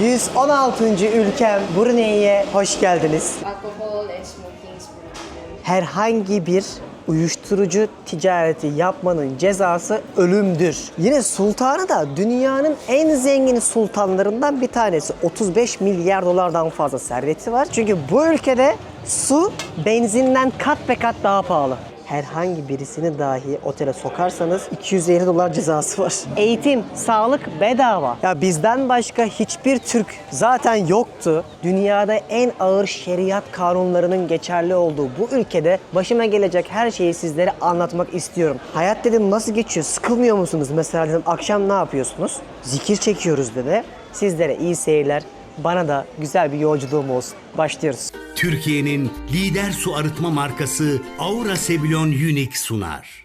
116. ülkem Brunei'ye hoş geldiniz. Alcohol and smoking is prohibited. Herhangi bir uyuşturucu ticareti yapmanın cezası ölümdür. Yine sultanı da dünyanın en zengin sultanlarından bir tanesi. 35 milyar dolardan fazla serveti var. Çünkü bu ülkede su benzinden kat be kat daha pahalı. Herhangi birisini dahi otele sokarsanız 250 dolar cezası var. Eğitim, sağlık bedava. Ya bizden başka hiçbir Türk zaten yoktu. Dünyada en ağır şeriat kanunlarının geçerli olduğu bu ülkede başıma gelecek her şeyi sizlere anlatmak istiyorum. Hayat dedim nasıl geçiyor? Sıkılmıyor musunuz? Mesela dedim akşam ne yapıyorsunuz? Zikir çekiyoruz dedi. Sizlere iyi seyirler. Bana da güzel bir yolculuğum olsun. Başlıyoruz. Türkiye'nin lider su arıtma markası Aura Sebilon Unique sunar.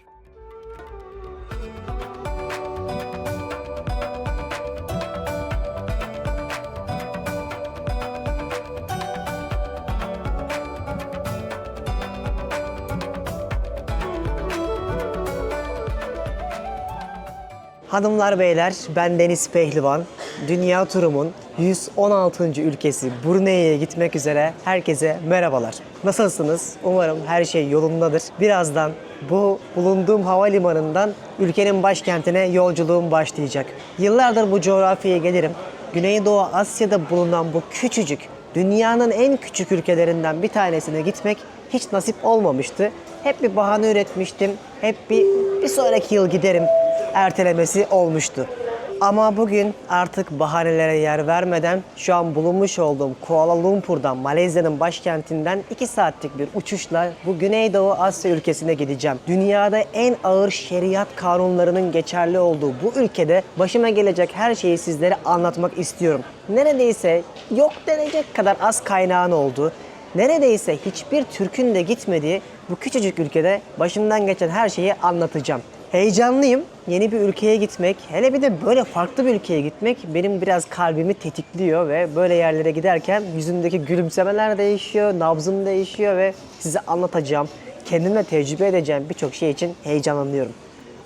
Hanımlar beyler, ben Deniz Pehlivan. Dünya turumun 116. ülkesi Brunei'ye gitmek üzere herkese merhabalar. Nasılsınız? Umarım her şey yolundadır. Birazdan bu bulunduğum havalimanından ülkenin başkentine yolculuğum başlayacak. Yıllardır bu coğrafyaya gelirim. Güneydoğu Asya'da bulunan bu küçücük, dünyanın en küçük ülkelerinden bir tanesine gitmek hiç nasip olmamıştı. Hep bir bahane üretmiştim. Hep bir sonraki yıl giderim ertelemesi olmuştu. Ama bugün artık bahanelere yer vermeden şu an bulunmuş olduğum Kuala Lumpur'dan, Malezya'nın başkentinden 2 saatlik bir uçuşla bu Güneydoğu Asya ülkesine gideceğim. Dünyada en ağır şeriat kanunlarının geçerli olduğu bu ülkede başıma gelecek her şeyi sizlere anlatmak istiyorum. Neredeyse yok denecek kadar az kaynağın olduğu, neredeyse hiçbir Türk'ün de gitmediği bu küçücük ülkede başımdan geçen her şeyi anlatacağım. Heyecanlıyım. Yeni bir ülkeye gitmek, hele bir de böyle farklı bir ülkeye gitmek benim biraz kalbimi tetikliyor ve böyle yerlere giderken yüzümdeki gülümsemeler değişiyor, nabzım değişiyor ve size anlatacağım, kendimle tecrübe edeceğim birçok şey için heyecanlanıyorum.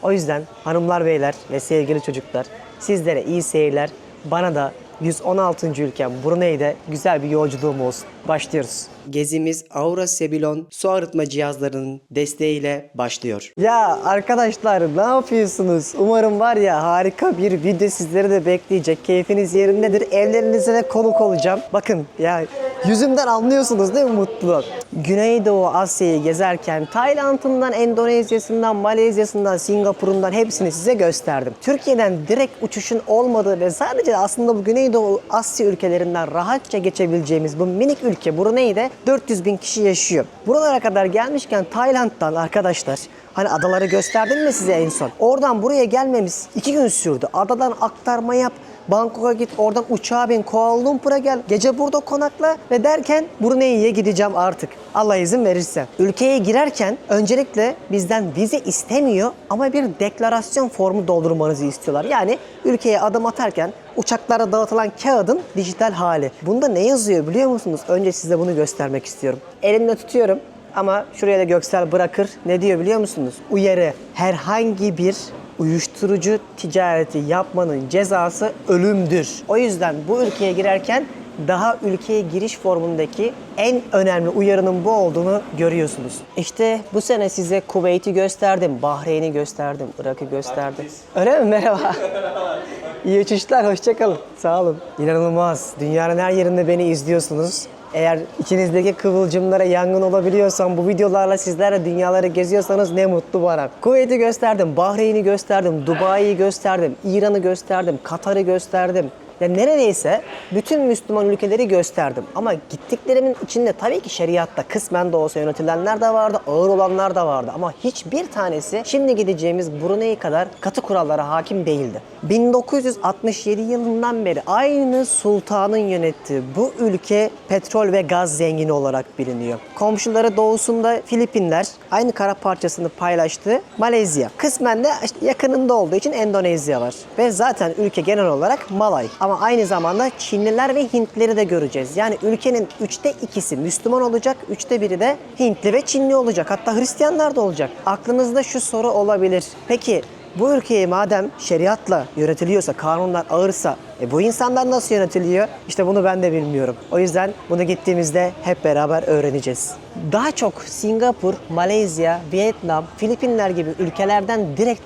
O yüzden hanımlar, beyler ve sevgili çocuklar, sizlere iyi seyirler, bana da 116. ülkem Brunei'de güzel bir yolculuğum olsun. Başlıyoruz. Gezimiz Aura Sebilon su arıtma cihazlarının desteğiyle başlıyor. Ya arkadaşlar ne yapıyorsunuz? Umarım var ya harika bir video sizleri de bekleyecek. Keyfiniz yerindedir. Evlerinize de konuk olacağım. Bakın ya yüzümden anlıyorsunuz değil mi mutluluğu? Güneydoğu Asya'yı gezerken Tayland'ından, Endonezya'sından, Malezya'sından, Singapur'undan hepsini size gösterdim. Türkiye'den direkt uçuşun olmadığı ve sadece aslında bu Güneydoğu Asya ülkelerinden rahatça geçebileceğimiz bu minik ülke Brunei'de 400 bin kişi yaşıyor. Buralara kadar gelmişken Tayland'dan arkadaşlar, hani adaları gösterdim mi size en son? Oradan buraya gelmemiz 2 gün sürdü. Adadan aktarma yap, Bangkok'a git, oradan uçağa bin, Kuala Lumpur'a gel, gece burada konakla ve derken Brunei'ye gideceğim artık. Allah izin verirse. Ülkeye girerken öncelikle bizden vize istemiyor ama bir deklarasyon formu doldurmanızı istiyorlar. Yani ülkeye adım atarken uçaklara dağıtılan kağıdın dijital hali. Bunda ne yazıyor biliyor musunuz? Önce size bunu göstermek istiyorum. Elimde tutuyorum. Ama şuraya da Göksel bırakır. Ne diyor biliyor musunuz? Uyarı. Herhangi bir uyuşturucu ticareti yapmanın cezası ölümdür. O yüzden bu ülkeye girerken daha ülkeye giriş formundaki en önemli uyarının bu olduğunu görüyorsunuz. İşte bu sene size Kuveyt'i gösterdim, Bahreyn'i gösterdim, Irak'ı gösterdim. Öyle mi? Merhaba. İyi uçuşlar, hoşçakalın. Sağ olun. İnanılmaz. Dünyanın her yerinde beni izliyorsunuz. Eğer içinizdeki kıvılcımlara yangın olabiliyorsam, bu videolarla sizlerle dünyaları geziyorsanız ne mutlu bana. Kuveyt'i gösterdim, Bahreyn'i gösterdim, Dubai'yi gösterdim, İran'ı gösterdim, Katar'ı gösterdim. Ya neredeyse bütün Müslüman ülkeleri gösterdim. Ama gittiklerimin içinde tabii ki şeriatta kısmen de olsa yönetilenler de vardı, ağır olanlar da vardı. Ama hiçbir tanesi şimdi gideceğimiz Brunei kadar katı kurallara hakim değildi. 1967 yılından beri aynı sultanın yönettiği bu ülke petrol ve gaz zengini olarak biliniyor. Komşuları doğusunda Filipinler, aynı kara parçasını paylaştığı Malezya. Kısmen de işte yakınında olduğu için Endonezya var. Ve zaten ülke genel olarak Malay. Ama aynı zamanda Çinliler ve Hintlileri de göreceğiz. Yani ülkenin 2'si Müslüman olacak, 1/3 de Hintli ve Çinli olacak. Hatta Hristiyanlar da olacak. Aklınızda şu soru olabilir. Peki bu ülkeyi madem şeriatla yönetiliyorsa, kanunlar ağırsa Bu insanlar nasıl yönetiliyor? İşte bunu ben de bilmiyorum. O yüzden bunu gittiğimizde hep beraber öğreneceğiz. Daha çok Singapur, Malezya, Vietnam, Filipinler gibi ülkelerden direkt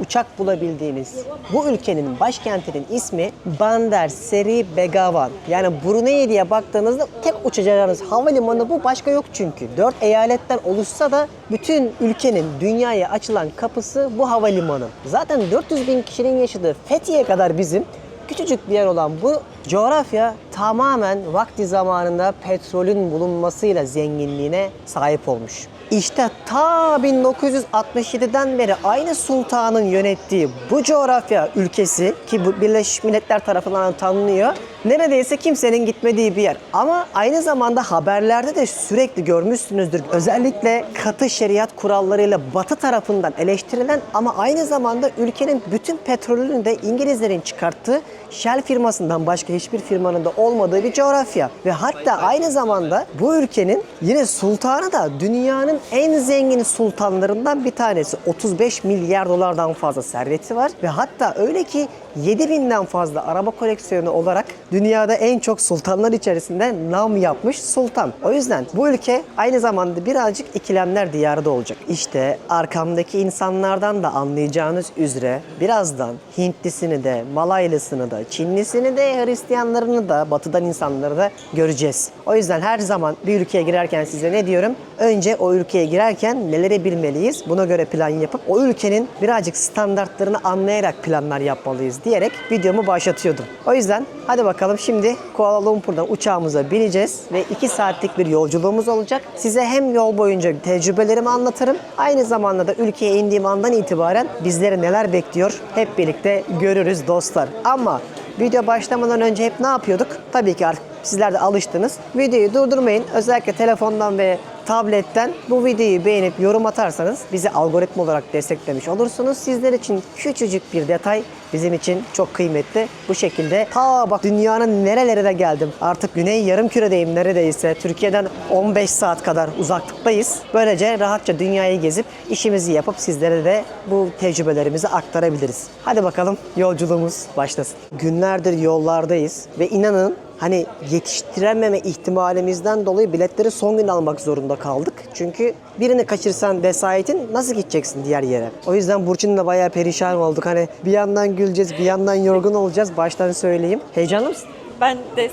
uçak bulabildiğiniz bu ülkenin başkentinin ismi Bandar Seri Begawan. Yani Brunei diye baktığınızda tek uçacağınız havalimanı bu, başka yok çünkü. 4 eyaletten oluşsa da bütün ülkenin dünyaya açılan kapısı bu havalimanı. Zaten 400 bin kişinin yaşadığı Fethiye kadar bizim küçücük bir yer olan bu coğrafya tamamen vakti zamanında petrolün bulunmasıyla zenginliğine sahip olmuş. İşte ta 1967'den beri aynı sultanın yönettiği bu coğrafya ülkesi, ki bu Birleşmiş Milletler tarafından tanınıyor, neredeyse kimsenin gitmediği bir yer. Ama aynı zamanda haberlerde de sürekli görmüşsünüzdür. Özellikle katı şeriat kurallarıyla Batı tarafından eleştirilen ama aynı zamanda ülkenin bütün petrolünü de İngilizlerin çıkarttığı Shell firmasından başka hiçbir firmanın da olmadığı bir coğrafya. Ve hatta aynı zamanda bu ülkenin yine sultanı da dünyanın en zengin sultanlarından bir tanesi. 35 milyar dolardan fazla serveti var ve hatta öyle ki 7000'den fazla araba koleksiyonu olarak dünyada en çok sultanlar içerisinde nam yapmış sultan. O yüzden bu ülke aynı zamanda birazcık ikilemler diyarı da olacak. İşte arkamdaki insanlardan da anlayacağınız üzere birazdan Hintlisini de, Malaylısını da, Çinlisini de, Hristiyanlarını da, batıdan insanları da göreceğiz. O yüzden her zaman bir ülkeye girerken size ne diyorum? Önce o ülkeye girerken neleri bilmeliyiz? Buna göre plan yapıp o ülkenin birazcık standartlarını anlayarak planlar yapmalıyız diyerek videomu başlatıyordum. O yüzden hadi bakalım şimdi Kuala Lumpur'dan uçağımıza bineceğiz ve 2 saatlik bir yolculuğumuz olacak. Size hem yol boyunca tecrübelerimi anlatırım. Aynı zamanda da ülkeye indiğim andan itibaren bizleri neler bekliyor hep birlikte görürüz dostlar. Ama video başlamadan önce hep ne yapıyorduk? Tabii ki artık sizler de alıştınız. Videoyu durdurmayın. Özellikle telefondan ve tabletten bu videoyu beğenip yorum atarsanız bizi algoritma olarak desteklemiş olursunuz. Sizler için küçücük bir detay bizim için çok kıymetli. Bu şekilde bak dünyanın nerelerine geldim. Artık Güney Yarımküre'deyim neredeyse. Türkiye'den 15 saat kadar uzaklıktayız. Böylece rahatça dünyayı gezip işimizi yapıp sizlere de bu tecrübelerimizi aktarabiliriz. Hadi bakalım yolculuğumuz başlasın. Günlerdir yollardayız ve inanın hani yetiştirememe ihtimalimizden dolayı biletleri son gün almak zorunda kaldık. Çünkü birini kaçırsan vesayetin nasıl gideceksin diğer yere? O yüzden Burçin'le bayağı perişan olduk. Hani bir yandan güleceğiz, bir yandan yorgun olacağız. Baştan söyleyeyim. Heyecanlı mısın? Ben de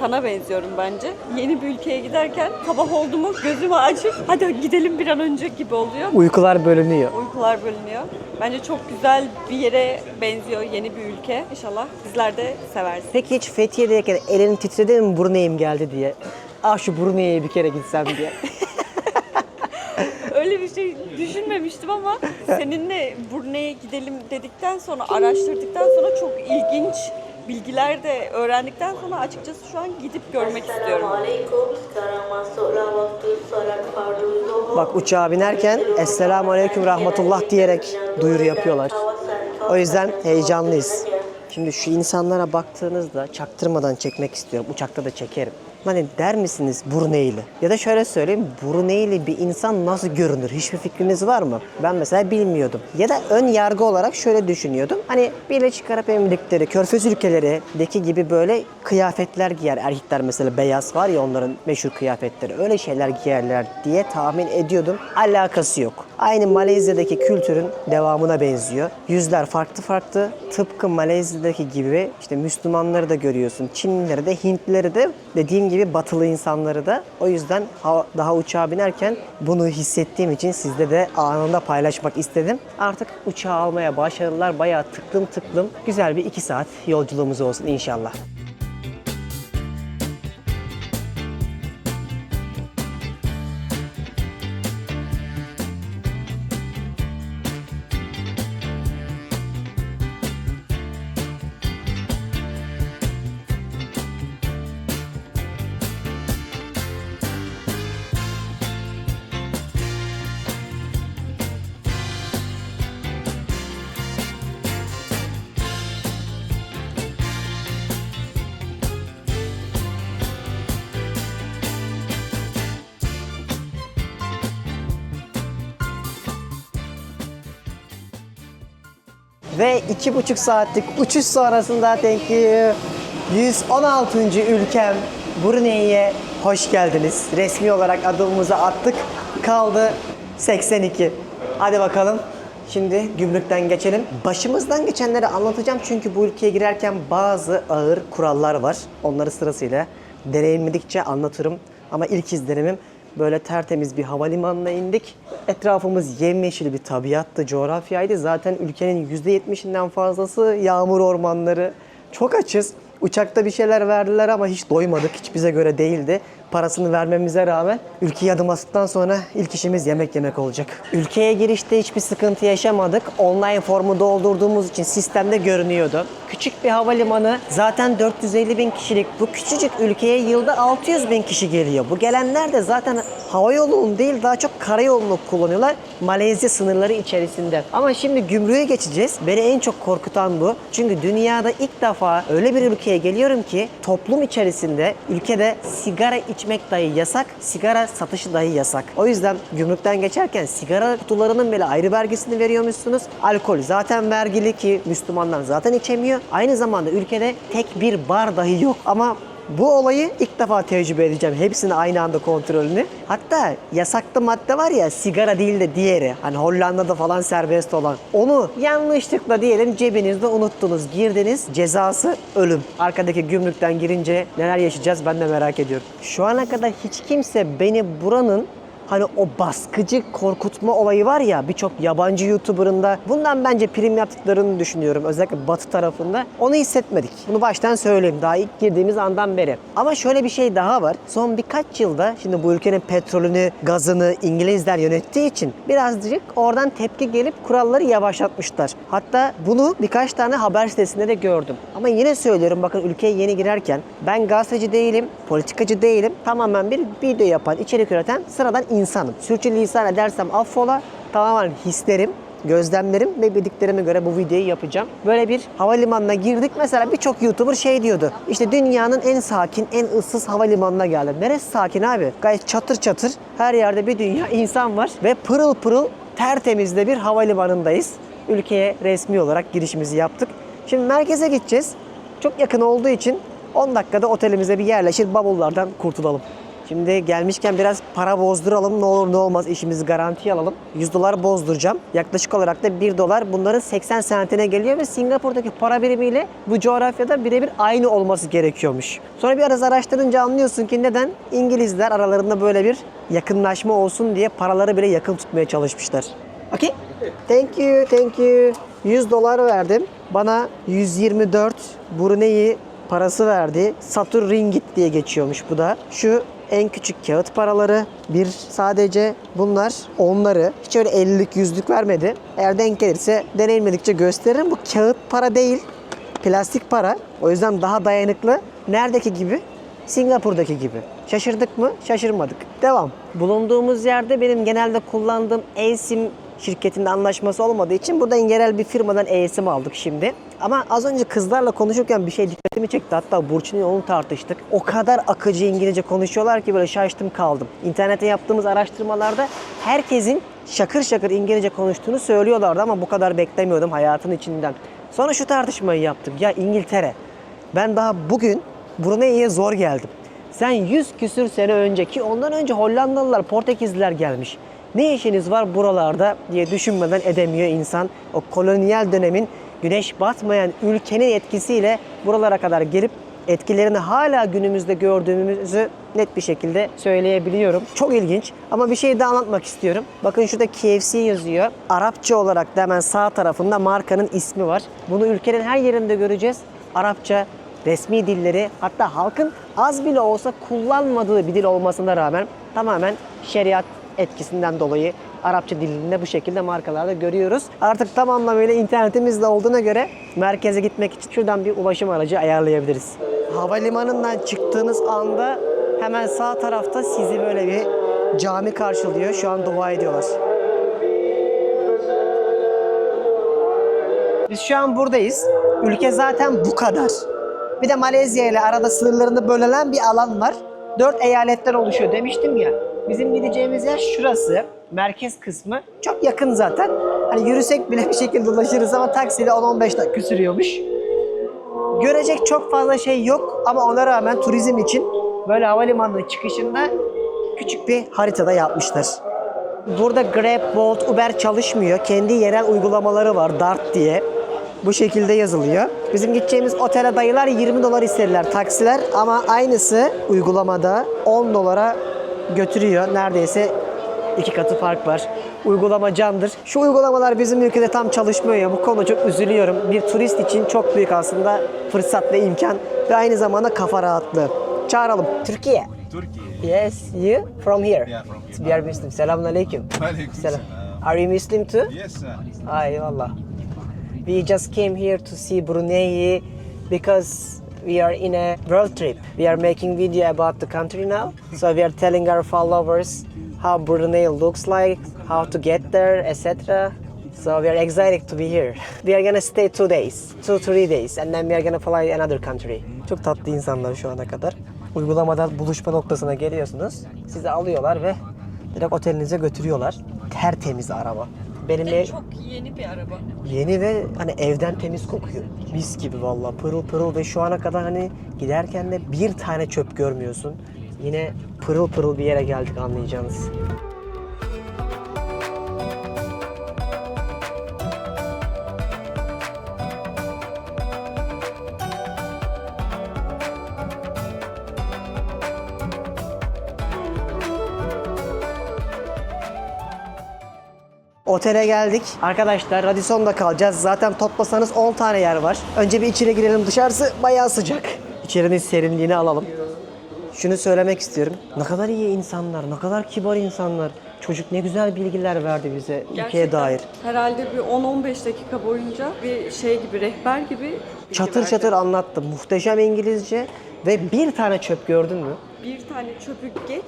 sana benziyorum bence. Yeni bir ülkeye giderken sabah oldu mu gözümü açıp hadi gidelim bir an önce gibi oluyor. Uykular bölünüyor. Uykular bölünüyor. Bence çok güzel bir yere benziyor, yeni bir ülke. İnşallah bizler de severiz. Peki hiç Fethiye'deyken elin titredi mi Brunei'm geldi diye? Şu Brunei'ye bir kere gitsem diye. Öyle bir şey düşünmemiştim ama seninle Brunei'ye gidelim dedikten sonra, araştırdıktan sonra çok ilginç bilgiler de öğrendikten sonra açıkçası şu an gidip görmek istiyorum. Bak uçağa binerken Esselamu Aleyküm Rahmetullah diyerek duyuru yapıyorlar. O yüzden heyecanlıyız. Şimdi şu insanlara baktığınızda çaktırmadan çekmek istiyorum. Uçakta da çekerim. Hani der misiniz Brunei'li? Ya da şöyle söyleyeyim, Brunei'li bir insan nasıl görünür? Hiçbir fikriniz var mı? Ben mesela bilmiyordum. Ya da ön yargı olarak şöyle düşünüyordum. Hani Birleşik Arap Emirlikleri, Körfez ülkelerindeki gibi böyle kıyafetler giyer. Erkekler mesela beyaz var ya onların meşhur kıyafetleri. Öyle şeyler giyerler diye tahmin ediyordum. Alakası yok. Aynı Malezya'daki kültürün devamına benziyor. Yüzler farklı farklı. Tıpkı Malezya'daki gibi işte Müslümanları da görüyorsun. Çinlileri de, Hintlileri de, dediğim gibi batılı insanları da. O yüzden daha uçağa binerken bunu hissettiğim için sizle de anında paylaşmak istedim. Artık uçağı almaya başladılar. Bayağı tıklım tıklım. Güzel bir 2 saat yolculuğumuz olsun inşallah. Ve 2,5 saatlik uçuş sonrasında thank you. 116. ülkem Brunei'ye hoş geldiniz. Resmi olarak adımımızı attık. Kaldı 82. Hadi bakalım. Şimdi gümrükten geçelim. Başımızdan geçenleri anlatacağım çünkü bu ülkeye girerken bazı ağır kurallar var. Onları sırasıyla deneyimledikçe anlatırım. Ama ilk izlenimim böyle tertemiz bir havalimanına indik. Etrafımız yemyeşil bir tabiattı, coğrafyaydı. Zaten ülkenin %70'inden fazlası yağmur ormanları. Çok açız. Uçakta bir şeyler verdiler ama hiç doymadık. Hiç bize göre değildi. Parasını vermemize rağmen ülkeye adım attıktan sonra ilk işimiz yemek yemek olacak. Ülkeye girişte hiçbir sıkıntı yaşamadık. Online formu doldurduğumuz için sistemde görünüyordu. Küçük bir havalimanı, zaten 450 bin kişilik bu küçücük ülkeye yılda 600 bin kişi geliyor. Bu gelenler de zaten havayolunu değil daha çok karayolunu kullanıyorlar Malezya sınırları içerisinde. Ama şimdi gümrüğe geçeceğiz. Beni en çok korkutan bu. Çünkü dünyada ilk defa öyle bir ülkeye geliyorum ki toplum içerisinde ülkede sigara içmek dahi yasak, sigara satışı dahi yasak. O yüzden gümrükten geçerken sigara kutularının bile ayrı vergisini veriyormuşsunuz. Alkol zaten vergili ki Müslümanlar zaten içemiyor. Aynı zamanda ülkede tek bir bar dahi yok. Ama bu olayı ilk defa tecrübe edeceğim. Hepsini aynı anda kontrolünü. Hatta yasaklı madde var ya, sigara değil de diğeri. Hani Hollanda'da falan serbest olan. Onu yanlışlıkla diyelim cebinizde unuttunuz. Girdiniz, cezası ölüm. Arkadaki gümrükten girince neler yaşayacağız ben de merak ediyorum. Şu ana kadar hiç kimse beni buranın hani o baskıcı korkutma olayı var ya birçok yabancı YouTuber'ın da bundan bence prim yaptıklarını düşünüyorum. Özellikle Batı tarafında. Onu hissetmedik. Bunu baştan söyleyeyim daha ilk girdiğimiz andan beri. Ama şöyle bir şey daha var. Son birkaç yılda şimdi bu ülkenin petrolünü, gazını İngilizler yönettiği için birazcık oradan tepki gelip kuralları yavaşlatmışlar. Hatta bunu birkaç tane haber sitesinde de gördüm. Ama yine söylüyorum bakın ülkeye yeni girerken ben gazeteci değilim, politikacı değilim. Tamamen bir video yapan, içerik üreten sıradan insanım. Sürçülisan edersem affola. Tamamen hislerim, gözlemlerim ve bildiklerime göre bu videoyu yapacağım. Böyle bir havalimanına girdik. Mesela birçok YouTuber şey diyordu. İşte dünyanın en sakin, en ıssız havalimanına geldim. Neresi sakin abi? Gayet çatır çatır. Her yerde bir dünya insan var. Ve pırıl pırıl tertemiz de bir havalimanındayız. Ülkeye resmi olarak girişimizi yaptık. Şimdi merkeze gideceğiz. Çok yakın olduğu için 10 dakikada otelimize bir yerleşir, bavullardan kurtulalım. Şimdi gelmişken biraz para bozduralım. Ne olur ne olmaz işimizi garantiye alalım. 100 dolar bozduracağım. Yaklaşık olarak da 1 dolar bunların 80 sentine geliyor ve Singapur'daki para birimiyle bu coğrafyada birebir aynı olması gerekiyormuş. Sonra biraz araştırınca anlıyorsun ki neden İngilizler aralarında böyle bir yakınlaşma olsun diye paraları bile yakın tutmaya çalışmışlar. Okay? Thank you, thank you. 100 dolar verdim. Bana 124 Brunei parası verdi. Satur Ringgit diye geçiyormuş bu da. Şu en küçük kağıt paraları. Bir sadece bunlar onları. Hiç öyle 50'lik 100'lük vermedi. Eğer denk gelirse deneyimledikçe gösteririm. Bu kağıt para değil. Plastik para. O yüzden daha dayanıklı. Neredeki gibi? Singapur'daki gibi. Şaşırdık mı? Şaşırmadık. Devam. Bulunduğumuz yerde benim genelde kullandığım eSIM şirketinde anlaşması olmadığı için burada yerel bir firmadan eSIM aldık şimdi. Ama az önce kızlarla konuşurken bir şey dikkatimi çekti. Hatta Burçin'le onu tartıştık. O kadar akıcı İngilizce konuşuyorlar ki böyle şaştım kaldım. İnternette yaptığımız araştırmalarda herkesin şakır şakır İngilizce konuştuğunu söylüyorlardı ama bu kadar beklemiyordum hayatın içinden. Sonra şu tartışmayı yaptık. Ya İngiltere, ben daha bugün Brunei'ye zor geldim. Sen 100 küsür sene önceki, ondan önce Hollandalılar, Portekizliler gelmiş. Ne işiniz var buralarda diye düşünmeden edemiyor insan. O kolonyal dönemin güneş batmayan ülkenin etkisiyle buralara kadar gelip etkilerini hala günümüzde gördüğümüzü net bir şekilde söyleyebiliyorum. Çok ilginç ama bir şey daha anlatmak istiyorum. Bakın şurada KFC yazıyor. Arapça olarak da hemen sağ tarafında markanın ismi var. Bunu ülkenin her yerinde göreceğiz. Arapça resmi dilleri, hatta halkın az bile olsa kullanmadığı bir dil olmasına rağmen tamamen şeriat etkisinden dolayı Arapça dilinde bu şekilde markalarda görüyoruz. Artık tam anlamıyla internetimizde olduğuna göre merkeze gitmek için şuradan bir ulaşım aracı ayarlayabiliriz. Havalimanından çıktığınız anda hemen sağ tarafta sizi böyle bir cami karşılıyor. Şu an dua ediyorlar. Biz şu an buradayız. Ülke zaten bu kadar. Bir de Malezya ile arada sınırlarını bölünen bir alan var. 4 eyaletten oluşuyor demiştim ya. Bizim gideceğimiz yer şurası. merkez kısmı çok yakın zaten. Hani yürüsek bile bir şekilde ulaşırız ama taksiyle 10-15 dakika sürüyormuş. Görecek çok fazla şey yok ama ona rağmen turizm için böyle havalimanının çıkışında küçük bir haritada yapmışlar. Burada Grab, Bolt, Uber çalışmıyor. Kendi yerel uygulamaları var, Dart diye. Bu şekilde yazılıyor. Bizim gideceğimiz otele dayılar 20 dolar istediler taksiler ama aynısı uygulamada 10 dolara götürüyor. Neredeyse 2 katı fark var. Uygulama candır. Şu uygulamalar bizim ülkede tam çalışmıyor ya. Bu konuda çok üzülüyorum. Bir turist için çok büyük aslında fırsat ve imkan ve aynı zamanda kafa rahatlığı. Çağıralım. Türkiye. Turkey. Yes, you from here. Yeah, from here. We are Muslim. Selamun aleyküm. Walaikum Selam. salam. Are you Muslim too? Yes, sir. Eyvallah. We just came here to see Brunei because we are in a world trip. We are making video about the country now. So we are telling our followers how Brunei looks like, how to get there, etc. So we are excited to be here. We are gonna stay 2 days, 2-3 days, and then we are gonna fly another country. Çok tatlı insanlar şu ana kadar. Uygulamadan buluşma noktasına geliyorsunuz. Sizi alıyorlar ve direkt otelinize götürüyorlar. Tertemiz araba. Benim Çok yeni bir araba. yeni ve hani evden temiz kokuyor. Mis gibi vallahi pırıl pırıl ve şu ana kadar hani giderken de bir tane çöp görmüyorsun. Yine pırıl pırıl bir yere geldik anlayacağınız. Otele geldik. Arkadaşlar Radisson'da kalacağız. Zaten toplasanız 10 tane yer var. Önce bir içeri girelim. Dışarısı bayağı sıcak. İçerinin serinliğini alalım. Şunu söylemek istiyorum. Ne kadar iyi insanlar, ne kadar kibar insanlar. Çocuk ne güzel bilgiler verdi bize ülkeye dair. Herhalde bir 10-15 dakika boyunca bir şey gibi, rehber gibi bilgi Çatır verdi. çatır anlattı. Muhteşem İngilizce ve bir tane çöp gördün mü? Bir tane çöpü geç.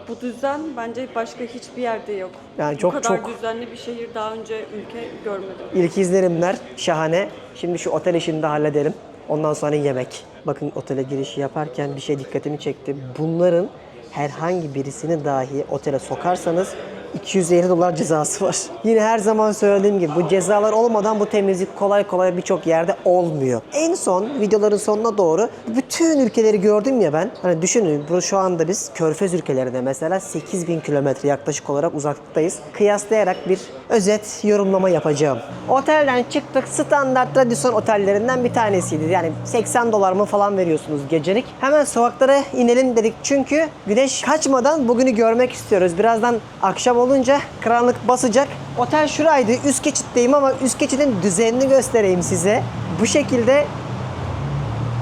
Bu düzen bence başka hiçbir yerde yok. Yani Bu çok kadar çok düzenli bir şehir daha önce ülke görmedim. İlk izlenimler şahane. Şimdi şu otel işini de halledelim. Ondan sonra yemek. Bakın otele girişi yaparken bir şey dikkatimi çekti. Bunların herhangi birisini dahi otele sokarsanız 250 dolar cezası var. Yine her zaman söylediğim gibi bu cezalar olmadan bu temizlik kolay kolay birçok yerde olmuyor. En son videoların sonuna doğru bütün ülkeleri gördüm ya ben. Hani düşünün bu şu anda biz Körfez ülkelerinde mesela 8000 kilometre yaklaşık olarak uzaklıktayız. Kıyaslayarak bir özet yorumlama yapacağım. Otelden çıktık. Standart Radisson otellerinden bir tanesiydi. Yani 80 dolar mı falan veriyorsunuz gecelik. Hemen sokaklara inelim dedik çünkü güneş kaçmadan bugünü görmek istiyoruz. Birazdan akşam olunca karanlık basacak. Otel şuraydı. Üst geçitteyim ama üst geçidin düzenini göstereyim size. Bu şekilde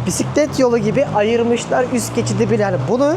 bisiklet yolu gibi ayırmışlar üst geçidi bile. Yani bunu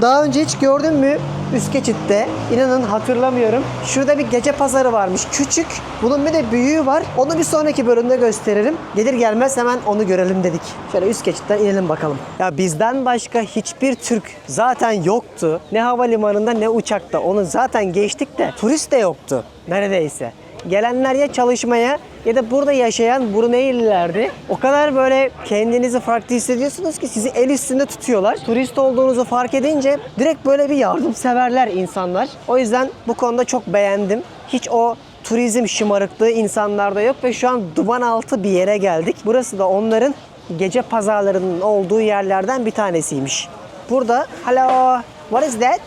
daha önce hiç gördün mü? Üst geçitte. İnanın hatırlamıyorum. Şurada bir gece pazarı varmış. Küçük. Bunun bir de büyüğü var. Onu bir sonraki bölümde gösteririm. Gelir gelmez hemen onu görelim dedik. Şöyle üst geçitten inelim bakalım. Ya bizden başka hiçbir Türk zaten yoktu. Ne havalimanında ne uçakta. Onu zaten geçtik de turist de yoktu. Neredeyse. Gelenler ya çalışmaya ya da burada yaşayan Brunei'lilerdi. O kadar böyle kendinizi farklı hissediyorsunuz ki sizi el üstünde tutuyorlar. Turist olduğunuzu fark edince direkt böyle bir yardımseverler insanlar. O yüzden bu konuda çok beğendim. Hiç o turizm şımarıklığı insanlarda yok ve şu an duman altı bir yere geldik. Burası da onların gece pazarlarının olduğu yerlerden bir tanesiymiş. Burada, hello, what is that?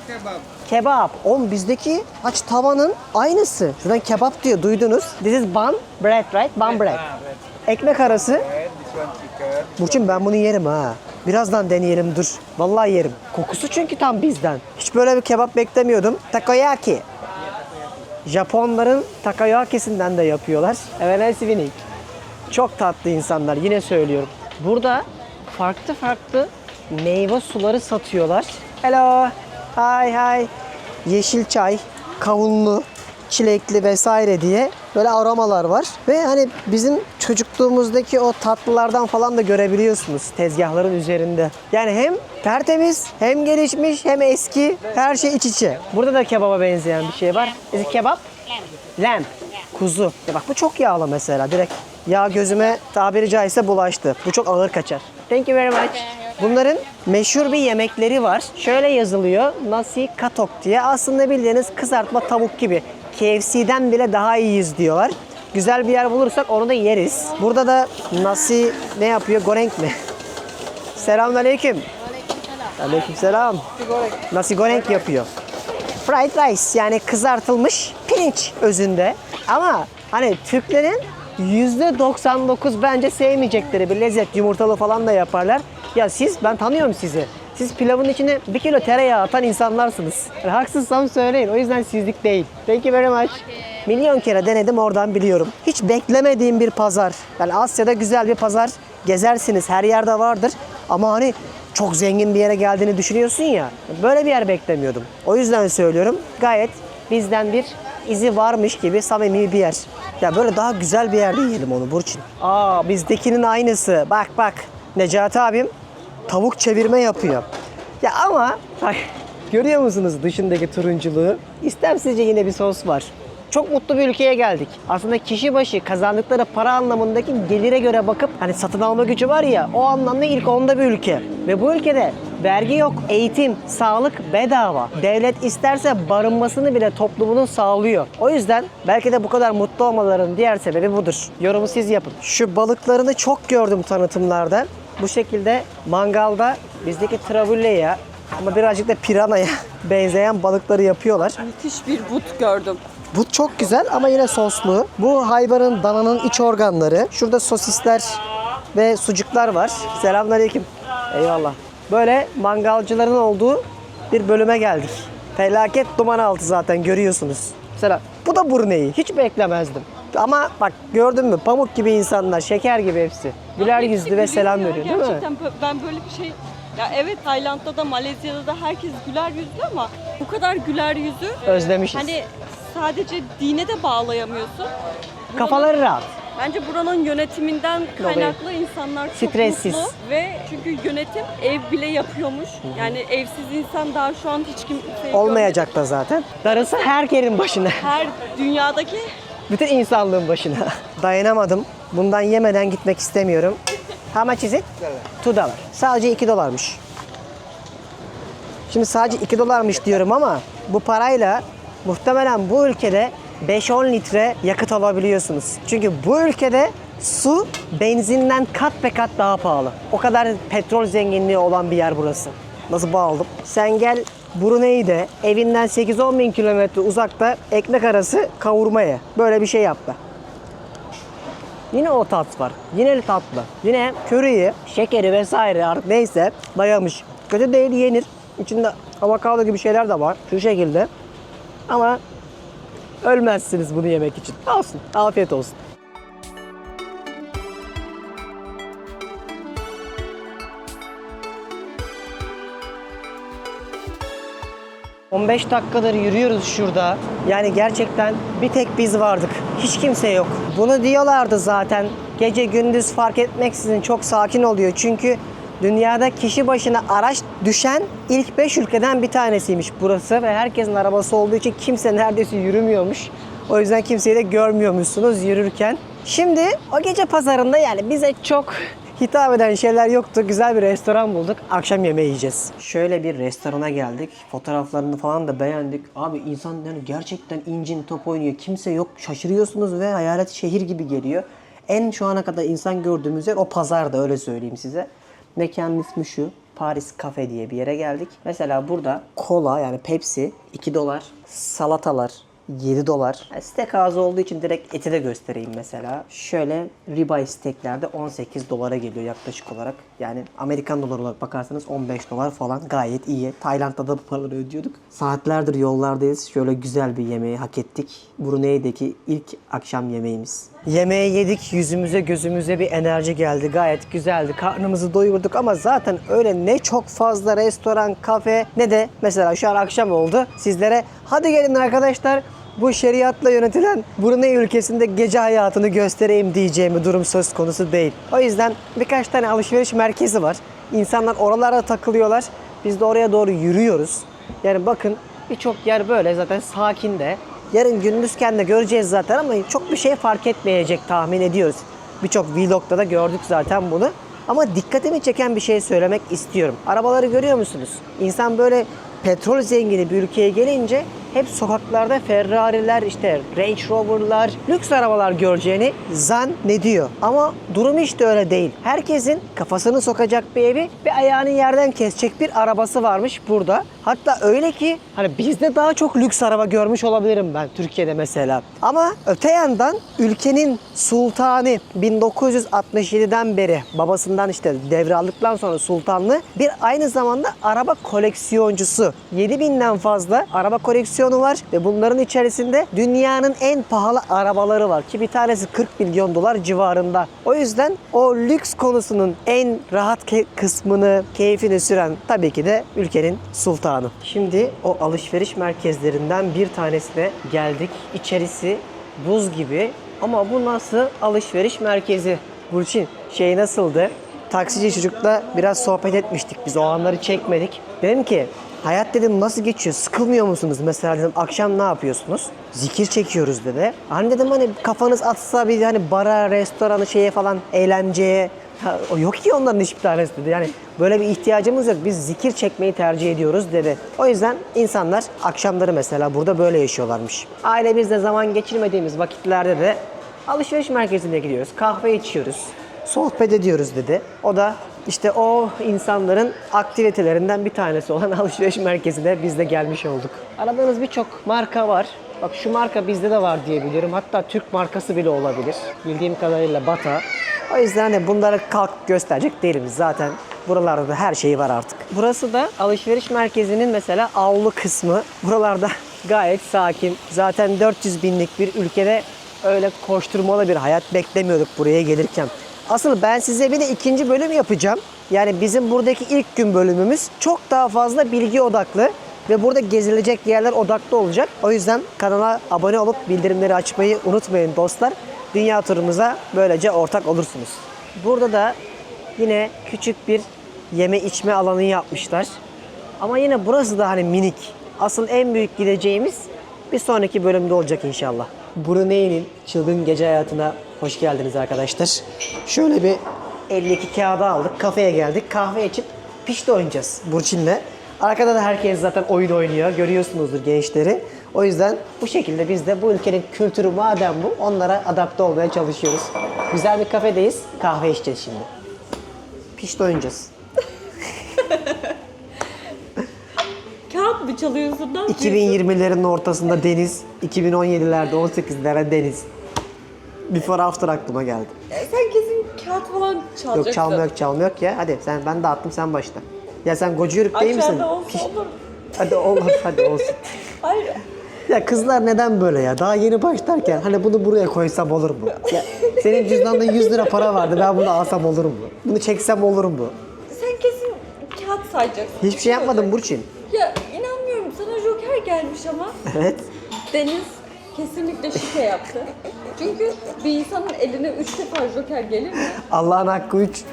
Kebab. Kebap. Oğlum bizdeki aç tavanın aynısı. Şuradan kebap diyor duydunuz. This is bun bread right? Bun bread. Ekmek arası. This one chicken. Burçin ben bunu yerim ha. Birazdan deneyelim dur. Vallahi yerim. Kokusu çünkü tam bizden. Hiç böyle bir kebap beklemiyordum. Takoyaki. Japonların takoyakisinden de yapıyorlar. Evet, nice. Çok tatlı insanlar yine söylüyorum. Burada farklı farklı meyve suları satıyorlar. Hello. Hi. Yeşil çay, kavunlu, çilekli vesaire diye böyle aromalar var. Ve hani bizim çocukluğumuzdaki o tatlılardan falan da görebiliyorsunuz tezgahların üzerinde. Yani hem tertemiz, hem gelişmiş, hem eski. Her şey iç içe. Burada da kebaba benzeyen bir şey var. Is it kebap? Lamb. Kuzu. Ya bak bu çok yağlı mesela. Direkt yağ gözüme tabiri caizse bulaştı. Bu çok ağır kaçar. Thank you very much. Bunların meşhur bir yemekleri var. Şöyle yazılıyor. Nasi katok diye. Aslında bildiğiniz kızartma tavuk gibi. KFC'den bile daha iyiyiz diyorlar. Güzel bir yer bulursak onu da yeriz. Burada da nasi ne yapıyor? Goreng mi? Selamünaleyküm. Aleykümselam. Nasi goreng yapıyor. Fried rice yani kızartılmış pirinç özünde. Ama hani Türklerin %99 bence sevmeyecekleri bir lezzet. Yumurtalı falan da yaparlar. Ya ben tanıyorum sizi. Siz pilavın içine 1 kilo tereyağı atan insanlarsınız. Yani haksızsam söyleyin. O yüzden sizlik değil. Thank you very much. Milyon kere denedim, oradan biliyorum. Hiç beklemediğim bir pazar. Yani Asya'da güzel bir pazar. Gezersiniz, her yerde vardır. Ama hani çok zengin bir yere geldiğini düşünüyorsun ya. Böyle bir yer beklemiyordum. O yüzden söylüyorum. Gayet bizden bir izi varmış gibi samimi bir yer. Ya böyle daha güzel bir yerde yiyelim onu Burçin. Aa, bizdekinin aynısı. Bak bak. Necati abim tavuk çevirme yapıyor. Ya ama bak, görüyor musunuz dışındaki turunculuğu? İstemsizce yine bir sos var. Çok mutlu bir ülkeye geldik. Aslında kişi başı kazandıkları para anlamındaki gelire göre bakıp hani satın alma gücü var ya, o anlamda ilk 10'da bir ülke. Ve bu ülkede vergi yok, eğitim, sağlık bedava. Devlet isterse barınmasını bile toplumunun sağlıyor. O yüzden belki de bu kadar mutlu olmalarının diğer sebebi budur. Yorumu siz yapın. Şu balıklarını çok gördüm tanıtımlarda. Bu şekilde mangalda bizdeki travullaya ama birazcık da piranaya benzeyen balıkları yapıyorlar. Müthiş bir but gördüm. Bu çok güzel ama yine soslu. Bu hayvanın, dananın iç organları. Şurada sosisler ve sucuklar var. Selamünaleyküm. Eyvallah. Böyle mangalcıların olduğu bir bölüme geldik. Felaket duman altı zaten görüyorsunuz. Mesela bu da Brunei. Hiç beklemezdim. Ama bak gördün mü? Pamuk gibi insanlar, şeker gibi hepsi. Güler yüzlü ve selam veriyor değil mi? Gerçekten ben böyle bir şey... Ya evet, Tayland'da da Malezya'da da herkes güler yüzlü ama bu kadar güler yüzü Özlemişiz. hani sadece dine de bağlayamıyorsun. Kafaları rahat. Bence buranın yönetiminden kaynaklı insanlar çok Stressiz. mutlu ve çünkü yönetim ev bile yapıyormuş. Yani evsiz insan daha şu an hiç kimse Olmayacak da zaten. Darısı herkesin başına. Her dünyadaki Bütün insanlığın başına. Dayanamadım. Bundan yemeden gitmek istemiyorum. How much is it? $2. Sadece $2'mış. Şimdi sadece $2 diyorum ama bu parayla muhtemelen bu ülkede 5-10 litre yakıt alabiliyorsunuz. Çünkü bu ülkede su benzinden kat be kat daha pahalı. O kadar petrol zenginliği olan bir yer burası. Nasıl bağladım? Sen gel Brunei'de evinden 8-10 bin kilometre uzakta ekmek arası kavurma ye. Böyle bir şey yaptı. Yine o tat var. Yine tatlı. Yine köriyi, şekeri vesaire artık neyse dayamış. Kötü değil, yenir. İçinde avokado gibi şeyler de var. Şu şekilde. Ama ölmezsiniz bunu yemek için. Olsun. Afiyet olsun. ...15 dakikadır yürüyoruz şurada. Yani gerçekten bir tek biz vardık. Hiç kimse yok. Bunu diyorlardı zaten. Gece gündüz fark etmeksizin çok sakin oluyor. Çünkü dünyada kişi başına araç düşen ilk 5 ülkeden bir tanesiymiş burası. Ve herkesin arabası olduğu için kimse neredeyse yürümüyormuş. O yüzden kimseyi de görmüyormuşsunuz yürürken. Şimdi o gece pazarında yani bize çok hitap eden şeyler yoktu. Güzel bir restoran bulduk. Akşam yemeği yiyeceğiz. Şöyle bir restorana geldik. Fotoğraflarını falan da beğendik. Abi insan yani gerçekten incin top oynuyor. Kimse yok. Şaşırıyorsunuz ve hayalet şehir gibi geliyor. En şu ana kadar insan gördüğümüz yer o pazarda, öyle söyleyeyim size. Mekanın ismi şu. Paris Cafe diye bir yere geldik. Mesela burada kola yani Pepsi $2. Salatalar $7. Steakhouse olduğu için direkt eti de göstereyim mesela. Şöyle ribeye steaklerde $18 geliyor yaklaşık olarak. Yani Amerikan doları olarak bakarsanız $15 falan, gayet iyi. Tayland'da da bu paraları ödüyorduk. Saatlerdir yollardayız. Şöyle güzel bir yemeği hak ettik. Brunei'deki ilk akşam yemeğimiz. Yemeği yedik, yüzümüze gözümüze bir enerji geldi. Gayet güzeldi. Karnımızı doyurduk ama zaten öyle ne çok fazla restoran, kafe ne de mesela şu an akşam oldu. Sizlere hadi gelin arkadaşlar bu şeriatla yönetilen Brunei ülkesinde gece hayatını göstereyim diyeceğim bir durum söz konusu değil. O yüzden birkaç tane alışveriş merkezi var. İnsanlar oralara takılıyorlar. Biz de oraya doğru yürüyoruz. Yani bakın birçok yer böyle zaten sakin de. Yarın gündüzken de göreceğiz zaten ama çok bir şey fark etmeyecek tahmin ediyoruz. Birçok vlogda da gördük zaten bunu. Ama dikkatimi çeken bir şey söylemek istiyorum. Arabaları görüyor musunuz? İnsan böyle petrol zengini bir ülkeye gelince hep sokaklarda Ferrari'ler, işte Range Rover'lar, lüks arabalar göreceğini zannediyor. Ama durum işte öyle değil. Herkesin kafasını sokacak bir evi ve ayağını yerden kesecek bir arabası varmış burada. Hatta öyle ki hani bizde daha çok lüks araba görmüş olabilirim ben Türkiye'de mesela. Ama öte yandan ülkenin sultanı 1967'den beri babasından işte devraldıktan sonra sultanlığı bir aynı zamanda araba koleksiyoncusu. 7000'den fazla araba koleksiyonu var ve bunların içerisinde dünyanın en pahalı arabaları var ki bir tanesi 40 milyon dolar civarında. O yüzden o lüks konusunun en rahat kısmını, keyfini süren tabii ki de ülkenin sultanı. Şimdi o alışveriş merkezlerinden bir tanesine geldik. İçerisi buz gibi ama bu nasıl alışveriş merkezi? Burçin, şey nasıldı? Taksici çocukla biraz sohbet etmiştik. Biz o anları çekmedik. Dedim ki hayat dedim nasıl geçiyor? Sıkılmıyor musunuz? Mesela dedim akşam ne yapıyorsunuz? Zikir çekiyoruz dedi. Hani dedim hani kafanız atsa bir hani bara, restorana, şeye falan eğlenceye. O yok ki onların hiçbir tanesi dedi. Yani böyle bir ihtiyacımız yok. Biz zikir çekmeyi tercih ediyoruz dedi. O yüzden insanlar akşamları mesela burada böyle yaşıyorlarmış. Ailemizle zaman geçirmediğimiz vakitlerde de alışveriş merkezine gidiyoruz. Kahve içiyoruz. Sohbet ediyoruz dedi. O da işte o insanların aktivitelerinden bir tanesi olan alışveriş merkezine biz de gelmiş olduk. Aradığınız birçok marka var. Bak şu marka bizde de var diye biliyorum. Hatta Türk markası bile olabilir. Bildiğim kadarıyla Bata. O yüzden de bunları kalk gösterecek değilim. Zaten buralarda da her şey var artık. Burası da alışveriş merkezinin mesela avlu kısmı. Buralarda gayet sakin. Zaten 400 binlik bir ülkede öyle koşturmalı bir hayat beklemiyorduk buraya gelirken. Asıl ben size bir de ikinci bölüm yapacağım. Yani bizim buradaki ilk gün bölümümüz çok daha fazla bilgi odaklı ve burada gezilecek yerler odaklı olacak. O yüzden kanala abone olup bildirimleri açmayı unutmayın dostlar. Dünya turumuza böylece ortak olursunuz. Burada da yine küçük bir yeme içme alanı yapmışlar. Ama yine burası da hani minik. Asıl en büyük gideceğimiz bir sonraki bölümde olacak inşallah. Brunei'nin çılgın gece hayatına hoş geldiniz arkadaşlar. Şöyle bir 52 kağıdı aldık. Kafeye geldik. Kahve içip pişti oynayacağız Burçin'le. Arkada da herkes zaten oyun oynuyor. Görüyorsunuzdur gençleri. O yüzden bu şekilde biz de bu ülkenin kültürü madem bu, onlara adapte olmaya çalışıyoruz. Güzel bir kafedeyiz. Kahve içeceğiz şimdi. Pişti oynayacağız. Kağıt mı çalıyorsun? Ne yapıyorsun? 2020'lerin ortasında deniz, 2017'lerde 18'lere deniz. Before after aklıma geldi. Sen kesin kağıt falan çalacaksın. Yok çalma yok ya. Hadi ben dağıttım sen başla. Ya sen Gocuyuruk değil misin? Aşağıda olsa olur. Hadi olur hadi olsun. Hayır. Ya kızlar neden böyle ya? Daha yeni başlarken hani bunu buraya koysam olur mu? Ya senin cüzdanda 100 lira para vardı. Ben bunu alsam olur mu? Bunu çeksem olur mu? Sen kesin kağıt sayacaksın. Hiçbir şey yapmadım Burçin. Ya inanmıyorum, sana Joker gelmiş ama Evet. Deniz kesinlikle şike yaptı. Çünkü bir insanın eline 3 defa Joker gelir mi? Allah'ın hakkı 3.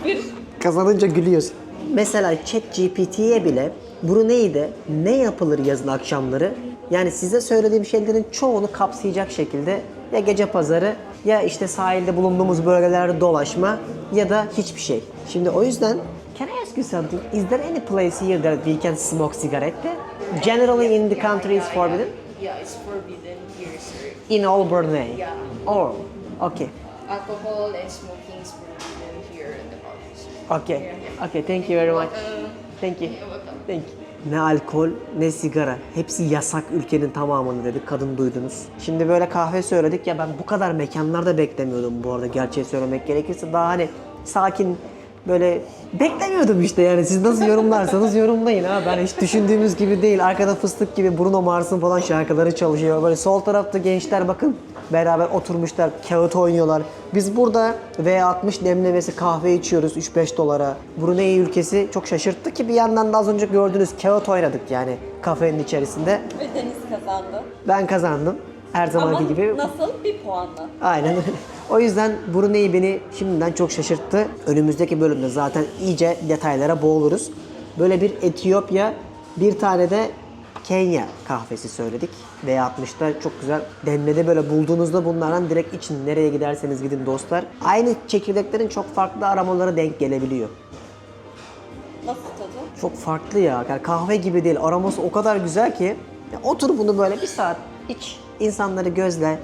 Bir. Kazanınca gülüyorsun. Mesela ChatGPT'ye bile Brunei'de ne yapılır yazın akşamları? Yani size söylediğim şeylerin çoğunu kapsayacak şekilde ya gece pazarı ya işte sahilde bulunduğumuz bölgelerde dolaşma ya da hiçbir şey. Şimdi o yüzden can I ask you something? Is there any place here that we can smoke cigarette? Generally in the country it's forbidden? Yeah, it's forbidden here, sir. In all Brunei? Yeah. Oh, okay. Alcohol and smoking is forbidden here in the province. Okay. Okay, thank you very much. Thank you. Thank you. Ne alkol, ne sigara. Hepsi yasak ülkenin tamamını dedi. Kadın duydunuz. Şimdi böyle kahve söyledik ya, ben bu kadar mekanlarda beklemiyordum bu arada, gerçeği söylemek gerekirse. Daha hani sakin böyle beklemiyordum işte yani. Siz nasıl yorumlarsanız yorumlayın ha. Ben hiç düşündüğümüz gibi değil. Arkada fıstık gibi Bruno Mars'ın falan şarkıları çalışıyor. Böyle sol tarafta gençler bakın beraber oturmuşlar, kağıt oynuyorlar. Biz burada V60 demlemesi kahve içiyoruz 3-5 dolara. Brunei ülkesi çok şaşırttı ki bir yandan da az önce gördünüz kağıt oynadık yani kafenin içerisinde. Ve Deniz kazandı. Ben kazandım. Her zamanki Ama gibi. nasıl? Bir puanla. Aynen öyle. O yüzden Brunei beni şimdiden çok şaşırttı. Önümüzdeki bölümde zaten iyice detaylara boğuluruz. Böyle bir Etiyopya, bir tane de Kenya kahvesi söyledik. V60'da çok güzel demlede böyle bulduğunuzda bunlardan direkt için nereye giderseniz gidin dostlar. Aynı çekirdeklerin çok farklı aromaları denk gelebiliyor. Nasıl tadı? Çok farklı ya. Yani kahve gibi değil. Aroması o kadar güzel ki. Ya otur bunu böyle bir saat iç. İnsanları gözle.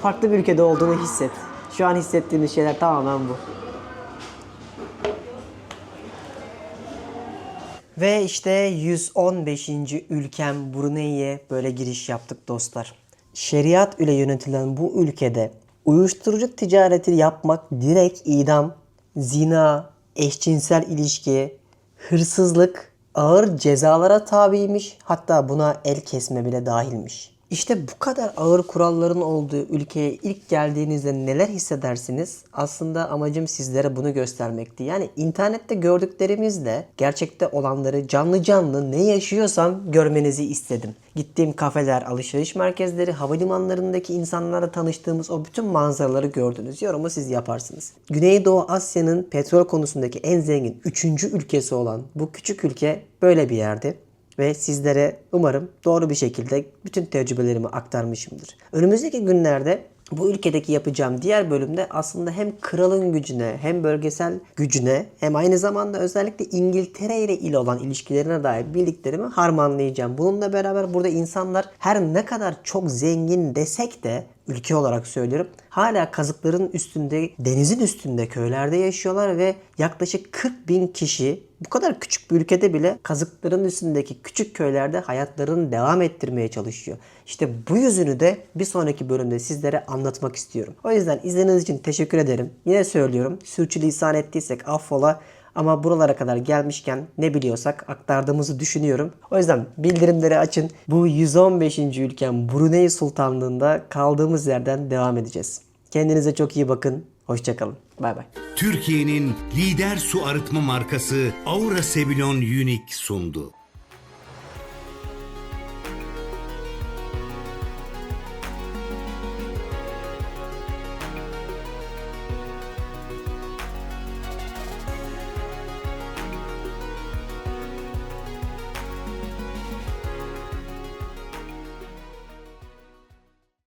Farklı bir ülkede olduğunu hisset. Şu an hissettiğimiz şeyler tamamen bu. Ve işte 115. ülkem Brunei'ye böyle giriş yaptık dostlar. Şeriat ile yönetilen bu ülkede uyuşturucu ticareti yapmak direkt idam, zina, eşcinsel ilişki, hırsızlık ağır cezalara tabiymiş. Hatta buna el kesme bile dahilmiş. İşte bu kadar ağır kuralların olduğu ülkeye ilk geldiğinizde neler hissedersiniz? Aslında amacım sizlere bunu göstermekti. Yani internette gördüklerimizle gerçekte olanları canlı canlı ne yaşıyorsam görmenizi istedim. Gittiğim kafeler, alışveriş merkezleri, havalimanlarındaki insanlarla tanıştığımız o bütün manzaraları gördünüz. Yorumu siz yaparsınız. Güneydoğu Asya'nın petrol konusundaki en zengin 3. ülkesi olan bu küçük ülke böyle bir yerdi. Ve sizlere umarım doğru bir şekilde bütün tecrübelerimi aktarmışımdır. Önümüzdeki günlerde bu ülkedeki yapacağım diğer bölümde aslında hem kralın gücüne hem bölgesel gücüne hem aynı zamanda özellikle İngiltere ile olan ilişkilerine dair bildiklerimi harmanlayacağım. Bununla beraber burada insanlar her ne kadar çok zengin desek de ülke olarak söylüyorum. Hala kazıkların üstünde, denizin üstünde köylerde yaşıyorlar ve yaklaşık 40.000 kişi bu kadar küçük bir ülkede bile kazıkların üstündeki küçük köylerde hayatlarını devam ettirmeye çalışıyor. İşte bu yüzünü de bir sonraki bölümde sizlere anlatmak istiyorum. O yüzden izlediğiniz için teşekkür ederim. Yine söylüyorum, sürçülisan ettiysek affola. Ama buralara kadar gelmişken ne biliyorsak aktardığımızı düşünüyorum. O yüzden bildirimleri açın. Bu 115. ülkem Brunei Sultanlığı'nda kaldığımız yerden devam edeceğiz. Kendinize çok iyi bakın. Hoşçakalın. Bay bay. Türkiye'nin lider su arıtma markası Aura Sebilon Unique sundu.